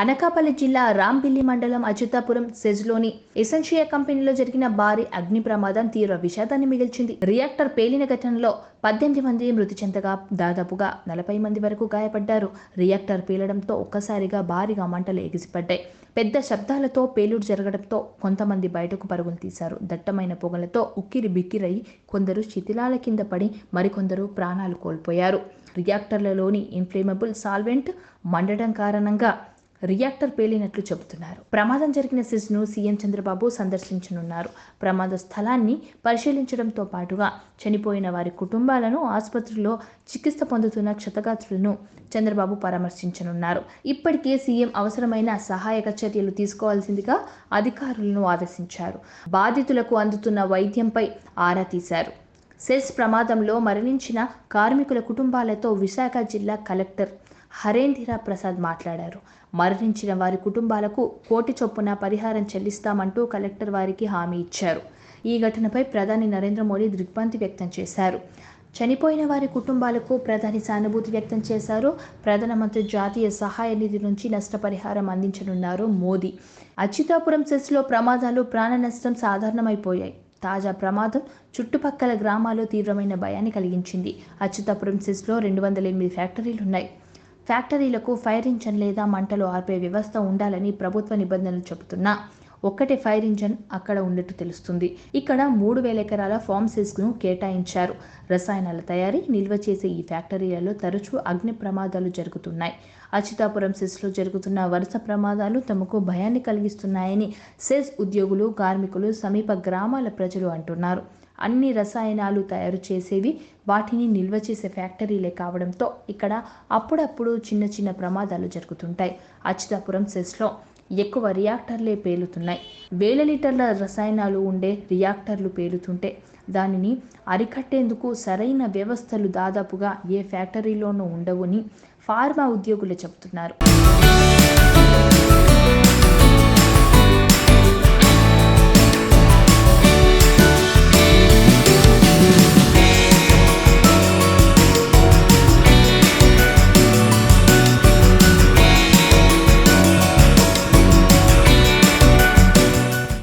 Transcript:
అనకాపల్లి జిల్లా రాంబిల్లి మండలం అచ్యుతాపురం సెజ్లోని ఎసెన్షియా కంపెనీలో జరిగిన భారీ అగ్ని ప్రమాదం తీవ్ర విషాదాన్ని మిగిల్చింది. రియాక్టర్ పేలిన ఘటనలో 18 మంది మృతి చెందగా దాదాపుగా 40 మంది వరకు గాయపడ్డారు. రియాక్టర్ పేలడంతో ఒక్కసారిగా భారీగా మంటలు ఎగిసిపడ్డాయి. పెద్ద శబ్దాలతో పేలుడు జరగడంతో కొంతమంది బయటకు పరుగులు తీశారు. దట్టమైన పొగలతో ఉక్కిరి బిక్కిరై కొందరు శిథిలాల కింద పడి మరికొందరు ప్రాణాలు కోల్పోయారు. రియాక్టర్లలోని ఇన్ఫ్లేమబుల్ సాల్వెంట్ మండడం కారణంగా రియాక్టర్ పేలినట్లు చెబుతున్నారు. ప్రమాదం జరిగిన సెజ్ను సీఎం చంద్రబాబు సందర్శించనున్నారు. ప్రమాద స్థలాన్ని పరిశీలించడంతో పాటుగా చనిపోయిన వారి కుటుంబాలను, ఆసుపత్రిలో చికిత్స పొందుతున్న క్షతగాత్రులను చంద్రబాబు పరామర్శించనున్నారు. ఇప్పటికే సీఎం అవసరమైన సహాయక చర్యలు తీసుకోవాల్సిందిగా అధికారులను ఆదేశించారు. బాధితులకు అందుతున్న వైద్యంపై ఆరా తీశారు. సెజ్ ప్రమాదంలో మరణించిన కార్మికుల కుటుంబాలతో విశాఖ జిల్లా కలెక్టర్ హరేంద్ర ప్రసాద్ మాట్లాడారు. మరణించిన వారి కుటుంబాలకు 1 కోటి చొప్పున పరిహారం చెల్లిస్తామంటూ కలెక్టర్ వారికి హామీ ఇచ్చారు. ఈ ఘటనపై ప్రధాని నరేంద్ర మోదీ దిగ్భ్రాంతి వ్యక్తం చేశారు. చనిపోయిన వారి కుటుంబాలకు ప్రధాని సానుభూతి వ్యక్తం చేశారు. ప్రధానమంత్రి జాతీయ సహాయ నిధి నుంచి నష్టపరిహారం అందించనున్నారు మోదీ. అచ్యుతాపురం సెజ్లో ప్రమాదాలు, ప్రాణ నష్టం సాధారణమైపోయాయి. తాజా ప్రమాదం చుట్టుపక్కల గ్రామాల్లో తీవ్రమైన భయాన్ని కలిగించింది. అచ్యుతాపురం సెజ్లో 208 ఫ్యాక్టరీలున్నాయి. ఫ్యాక్టరీలకు ఫైర్ ఇంజన్ లేదా మంటలు ఆర్పే వ్యవస్థ ఉండాలని ప్రభుత్వ నిబంధనలు చెబుతున్నా ఒక్కటే ఫైర్ ఇంజన్ అక్కడ ఉన్నట్టు తెలుస్తుంది. ఇక్కడ 3000 ఎకరాల ఫామ్ సెజ్ను కేటాయించారు. రసాయనాల తయారీ, నిల్వ చేసే ఈ ఫ్యాక్టరీలలో తరచూ అగ్ని ప్రమాదాలు జరుగుతున్నాయి. అచ్యుతాపురం సెజ్లో జరుగుతున్న వరుస ప్రమాదాలు తమకు భయాన్ని కలిగిస్తున్నాయని సెజ్ ఉద్యోగులు, కార్మికులు, సమీప గ్రామాల ప్రజలు అంటున్నారు. అన్ని రసాయనాలు తయారు చేసేవి, వాటిని నిల్వ చేసే ఫ్యాక్టరీలే కావడంతో ఇక్కడ అప్పుడప్పుడు చిన్న చిన్న ప్రమాదాలు జరుగుతుంటాయి. అచ్యుతాపురం సెజ్లో ఎక్కువ రియాక్టర్లే పేలుతున్నాయి. వేల లీటర్ల రసాయనాలు ఉండే రియాక్టర్లు పేలుతుంటే దానిని అరికట్టేందుకు సరైన వ్యవస్థలు దాదాపుగా ఏ ఫ్యాక్టరీలోనూ ఉండవని ఫార్మా ఉద్యోగులే చెబుతున్నారు.